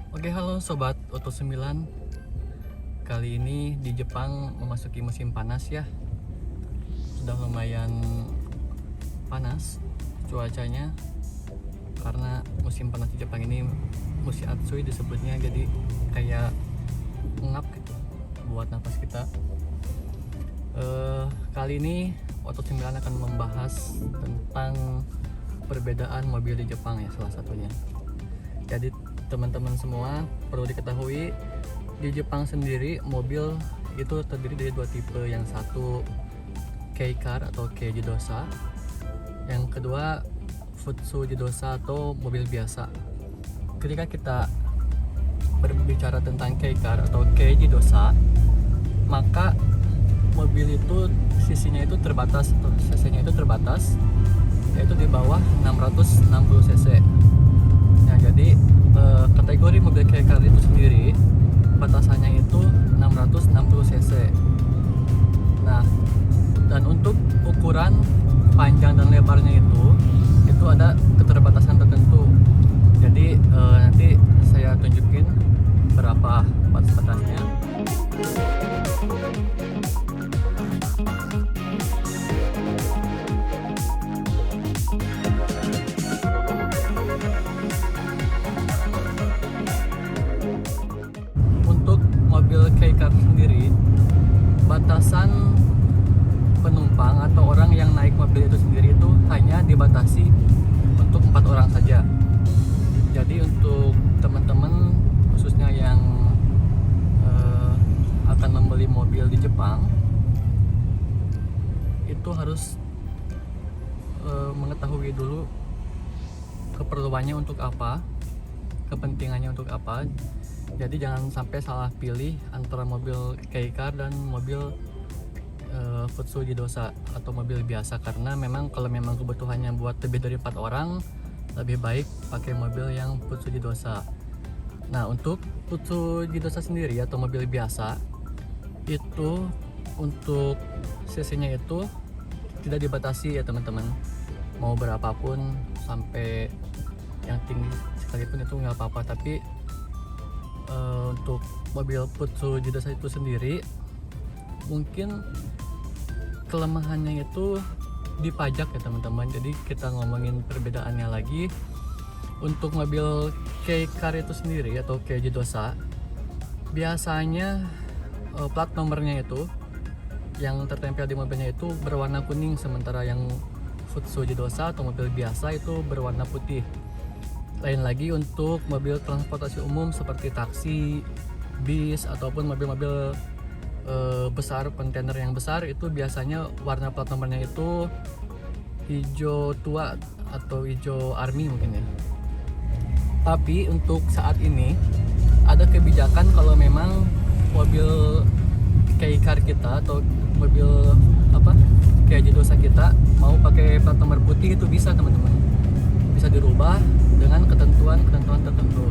Oke, halo Sobat Oto 9. Kali ini di Jepang memasuki musim panas ya. Sudah lumayan panas cuacanya. Karena musim panas di Jepang ini musim Atsui disebutnya, jadi kayak ngap gitu buat nafas kita. Kali ini Oto 9 akan membahas tentang perbedaan mobil di Jepang ya, salah satunya. Jadi teman-teman semua perlu diketahui, di Jepang sendiri mobil itu terdiri dari dua tipe. Yang satu Kei-car atau Kei-jidosa, yang kedua Futsu-jidosa atau mobil biasa. Ketika kita berbicara tentang Kei-car atau Kei-jidosa, maka mobil itu sisinya itu terbatas, atau cc-nya itu terbatas, yaitu di bawah 660 cc. Nah, jadi kategori mobil Kei-car itu sendiri batasannya itu 660 cc. Nah, dan untuk ukuran panjang dan lebarnya itu ada keterbatasan tertentu. Jadi nanti saya tunjukin berapa batas-batasnya. Mobil Kei-car sendiri, batasan penumpang atau orang yang naik mobil itu sendiri itu hanya dibatasi untuk 4 orang saja. Jadi untuk teman-teman khususnya yang akan membeli mobil di Jepang, itu harus mengetahui dulu keperluannya untuk apa, kepentingannya untuk apa. Jadi jangan sampai salah pilih antara mobil Kei-car dan mobil Futsu-jidosa atau mobil biasa, karena memang kalau memang kebutuhannya buat lebih dari 4 orang, lebih baik pakai mobil yang Futsu-jidosa. Nah, untuk Futsu-jidosa sendiri atau mobil biasa itu untuk cc-nya itu tidak dibatasi ya teman-teman, mau berapapun, sampai yang tinggi sekalipun itu nggak apa-apa. Tapi untuk mobil Futsu-jidosa itu sendiri mungkin kelemahannya itu di pajak ya teman-teman. Jadi kita ngomongin perbedaannya lagi. Untuk mobil Kei-car itu sendiri atau Kei-jidosa, biasanya plat nomornya itu yang tertempel di mobilnya itu berwarna kuning, sementara yang Futsu-jidosa atau mobil biasa itu berwarna putih. Lain lagi untuk mobil transportasi umum seperti taksi, bis, ataupun mobil-mobil besar, kontainer yang besar, itu biasanya warna plat nomornya itu hijau tua atau hijau army mungkin ya. Tapi untuk saat ini ada kebijakan kalau memang mobil Kei-car kita atau mobil Kei-jidosa kita mau pakai plat nomor putih, itu bisa teman-teman, bisa dirubah dengan ketentuan tertentu.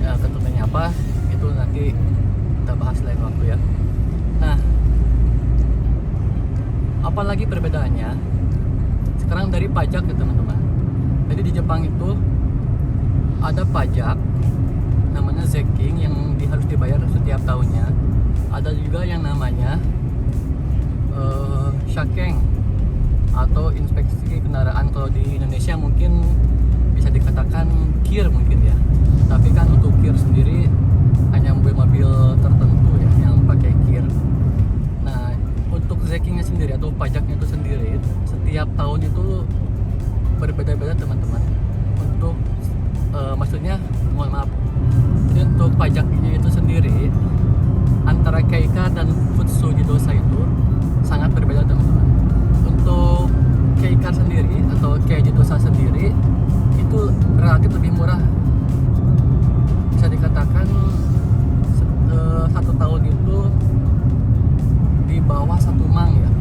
Ya, ketentuannya apa itu nanti kita bahas lain waktu ya. Nah, apalagi perbedaannya sekarang dari pajak ya teman-teman. Jadi di Jepang itu ada pajak namanya Zekking yang harus dibayar setiap tahunnya. Ada juga yang namanya Shakeng atau inspeksi kendaraan. Kalau di Indonesia mungkin bisa dikatakan KIR mungkin ya. Tapi kan untuk KIR sendiri hanya mobil-mobil tertentu ya yang pakai KIR. Nah, untuk Zekingnya sendiri atau pajaknya itu sendiri setiap tahun itu berbeda-beda teman-teman. Untuk maksudnya, mohon maaf, jadi untuk pajaknya itu sendiri antara Kei-car dan Futsu-jidosa itu sangat berbeda teman-teman. Untuk Kei-car sendiri atau Kei-jidosa sendiri itu relatif lebih murah, bisa dikatakan 1 tahun itu di bawah 1 mang ya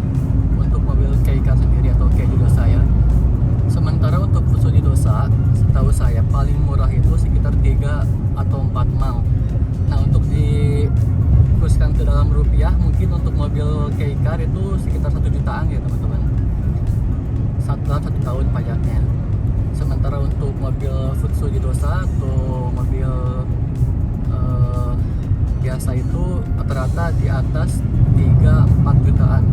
untuk mobil Kei-car sendiri atau Kei-jidosa ya. Sementara untuk Futsu-jidosa setahu saya paling murah itu sekitar 3 atau 4 mang. Nah, untuk dikurskan ke dalam rupiah, mungkin untuk mobil Kei-car itu sekitar 1 jutaan ya teman-teman, dalam 1 tahun pajaknya. Sementara untuk mobil Futsu Fujidosa atau mobil biasa itu rata-rata di atas 3-4 jutaan.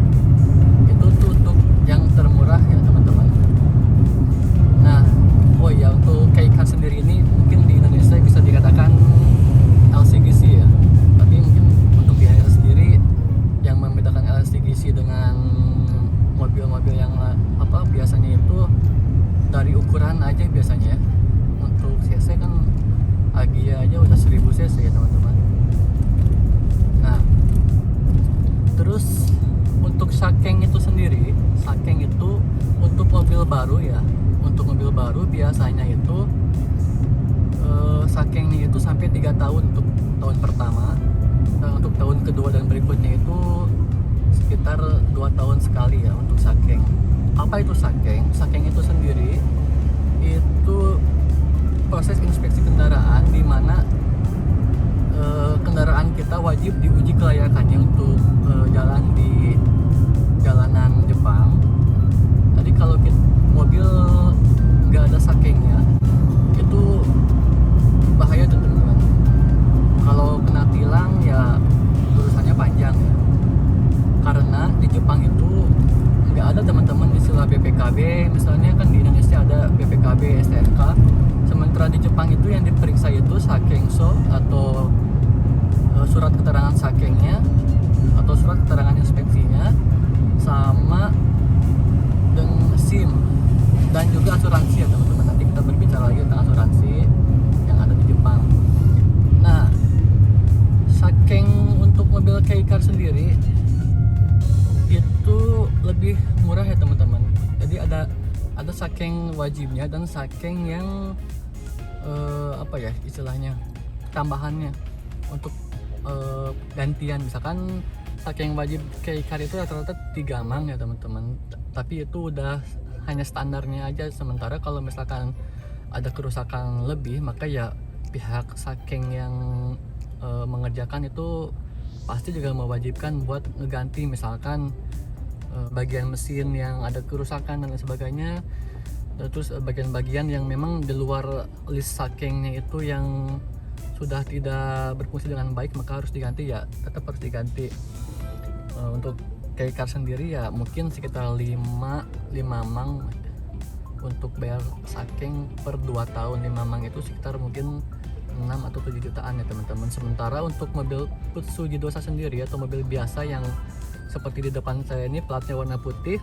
Itu tuh untuk yang termurah ya teman-teman. Nah, oh ya, untuk K-Car sendiri ini mungkin di Indonesia bisa dikatakan LCGC ya. Tapi mungkin untuk di HRS sendiri yang membedakan LCGC dengan mobil-mobil yang biasanya itu dari ukuran aja biasanya. Untuk cc kan Agya aja udah 1000 cc ya teman-teman. Nah, terus untuk Sakeng itu sendiri, Sakeng itu untuk mobil baru ya. Untuk mobil baru biasanya itu Sakengnya itu sampai 3 tahun untuk tahun pertama. Nah, untuk tahun kedua dan berikutnya itu sekitar 2 tahun sekali ya untuk Sakeng. Apa itu Sakeng? Sakeng itu sendiri itu proses inspeksi kendaraan di mana kendaraan kita wajib diuji kelayakannya untuk jalan di jalanan Jepang. Tadi kalau mobil nggak ada Sakengnya itu bahaya tuh teman-teman. Kalau kena tilang ya urusannya panjang ya. Karena di Jepang itu nggak ada teman-teman istilah BPKB. Misalnya kan di Indonesia ada BPKB, STNK. Sementara di Jepang itu yang diperiksa itu Sakengso atau surat keterangan Sakengnya atau surat keterangan inspeksinya, sama dengan SIM dan juga asuransi ya teman-teman. Nanti kita berbicara lagi tentang asuransi yang ada di Jepang. Nah, Sakeng untuk mobil K-Car sendiri itu lebih murah ya teman-teman. Jadi ada Sakeng wajibnya dan Sakeng yang istilahnya tambahannya untuk gantian. Misalkan Sakeng wajib K-Car itu rata-rata 3 mang ya teman-teman, tapi itu udah hanya standarnya aja. Sementara kalau misalkan ada kerusakan lebih, maka ya pihak Sakeng yang mengerjakan itu pasti juga mewajibkan buat ngeganti misalkan bagian mesin yang ada kerusakan dan lain sebagainya. Terus bagian-bagian yang memang di luar list Sakengnya itu yang sudah tidak berfungsi dengan baik, maka harus diganti ya, tetap harus diganti. Untuk K-Car sendiri ya mungkin sekitar 5 mang untuk bayar Sakeng per 2 tahun. 5 mang itu sekitar mungkin 6 atau 7 jutaan ya teman-teman. Sementara untuk mobil Fujidosa sendiri atau mobil biasa yang seperti di depan saya ini, platnya warna putih,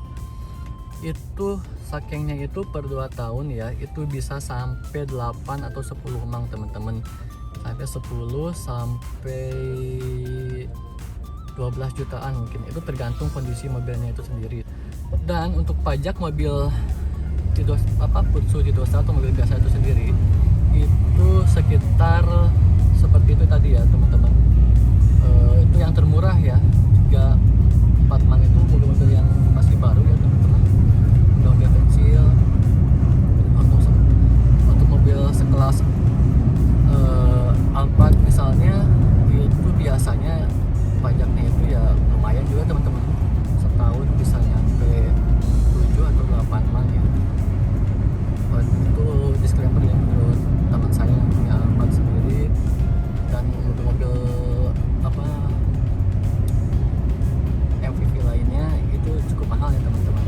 itu Sakengnya itu per 2 tahun ya, itu bisa sampai 8 atau 10 mang teman-teman. Sampai 10 sampai 12 jutaan mungkin, itu tergantung kondisi mobilnya itu sendiri. Dan untuk pajak mobil Fujidosa atau mobil biasa itu sendiri itu sekitar seperti itu tadi ya teman-teman. Itu yang termurah ya, 3-4 mang itu mobil-mobil yang masih baru ya teman-teman. Mobil kecil untuk mobil sekelas Alphard misalnya, itu biasanya pajaknya itu ya lumayan juga teman-teman. Setahun bisa nyampe 7 atau 8 mang ya. Itu disclaimer yang menurut teman saya yang punya Alphard sendiri. Dan mobil-mobil MPV lainnya itu cukup mahal ya teman-teman.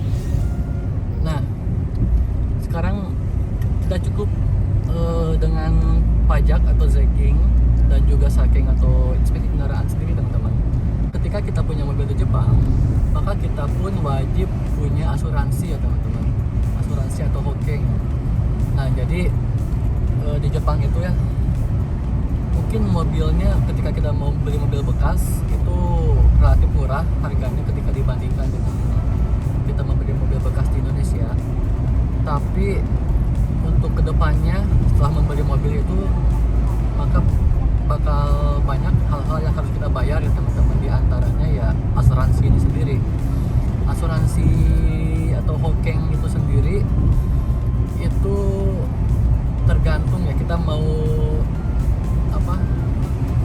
Nah, sekarang kita cukup dengan pajak atau zagging dan juga Sakeng atau inspeksi kendaraan sendiri teman-teman. Ketika kita punya mobil di Jepang, maka kita pun wajib punya asuransi ya teman-teman, asuransi atau Hokeng. Nah, jadi di Jepang itu ya mungkin mobilnya ketika kita mau beli mobil bekas itu relatif murah harganya ketika dibandingkan dengan kita membeli mobil bekas di Indonesia. Tapi untuk kedepannya setelah membeli mobil itu, maka bakal banyak hal-hal yang harus kita bayar ya teman-teman. Di antaranya ya asuransi ini sendiri. Asuransi atau Hokeng itu sendiri itu tergantung ya kita mau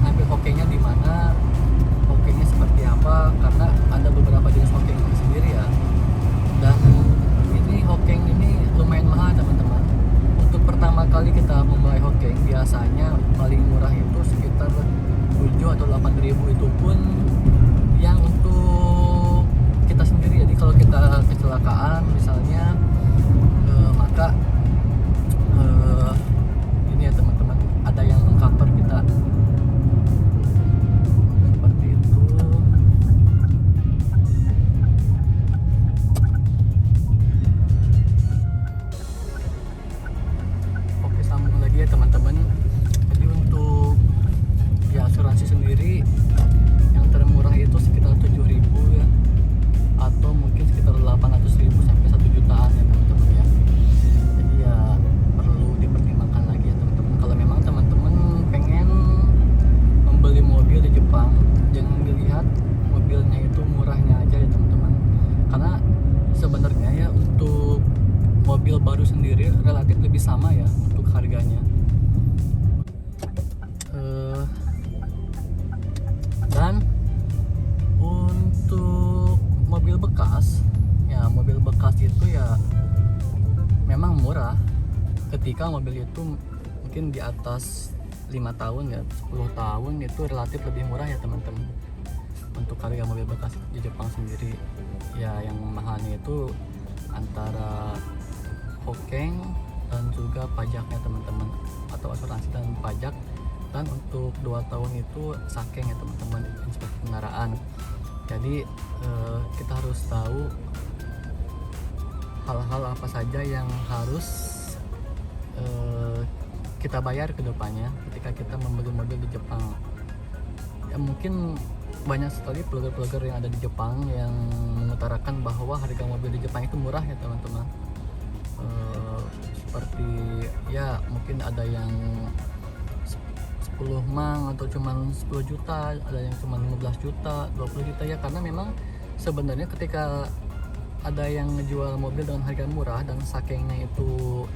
ngambil Hokengnya di mana, Hokengnya seperti apa, karena ada beberapa jenis Hokeng ini sendiri ya. Dan ini Hokeng ini lumayan mahal teman-teman. Untuk per pertama kali kita memulai Hokeng biasanya paling murah itu sekitar 7 atau 8 ribu, itu pun yang untuk kita sendiri. Jadi kalau kita kecelakaan misalnya maka ini ya teman-teman, ada yang mengcover kita seperti itu. Oke, sambung lagi ya teman-teman. Jadi untuk ya asuransi sendiri yang termurah itu sekitar 7.000 ya, atau mungkin sekitar 800.000 sampai 1 jutaan ya teman-teman ya. Jadi ya perlu dipertimbangkan lagi ya teman-teman. Kalau memang teman-teman pengen membeli mobil di Jepang, jangan dilihat mobilnya itu murahnya aja ya teman-teman, karena sebenarnya ya untuk mobil baru sendiri relatif lebih sama ya untuk harganya. Dan untuk mobil bekas ya, mobil bekas itu ya memang murah ketika mobil itu mungkin di atas 5 tahun ya, 10 tahun itu relatif lebih murah ya teman-teman. Untuk harga mobil bekas di Jepang sendiri ya, yang mahalnya itu antara Hokeng dan juga pajaknya teman-teman, atau asuransi dan pajak. Dan untuk 2 tahun itu Sakeng ya teman-teman, inspeksi kendaraan. Jadi kita harus tahu hal-hal apa saja yang harus kita bayar ke depannya ketika kita membeli mobil di Jepang. Ya mungkin banyak sekali blogger-blogger yang ada di Jepang yang mengutarakan bahwa harga mobil di Jepang itu murah ya teman-teman. Seperti ya mungkin ada yang 10 mang atau cuman 10 juta, ada yang cuma 15 juta, 20 juta ya, karena memang sebenarnya ketika ada yang ngejual mobil dengan harga murah dan sakengnya itu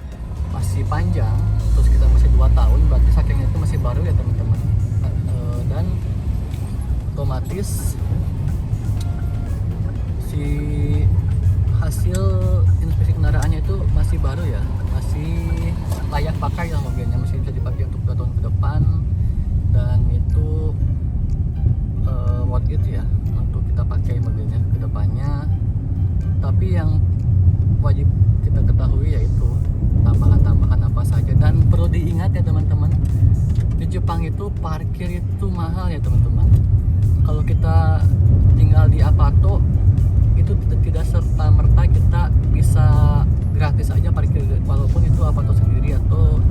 masih panjang, terus kita masih 2 tahun, berarti sakengnya itu masih baru ya teman-teman. Dan otomatis si hasil inspeksi kendaraannya itu masih baru ya, masih layak pakai lah mobilnya, masih bisa dipakai untuk 2 tahun ke depan. Dan itu worth it ya untuk kita pakai mobilnya ke depannya. Tapi yang wajib kita ketahui yaitu tambahan-tambahan apa saja. Dan perlu diingat ya teman-teman, di Jepang itu parkir itu mahal ya teman-teman. Kalau kita tinggal di Apato itu tidak serta-merta kita bisa gratis aja parkir, walaupun itu Apato sendiri atau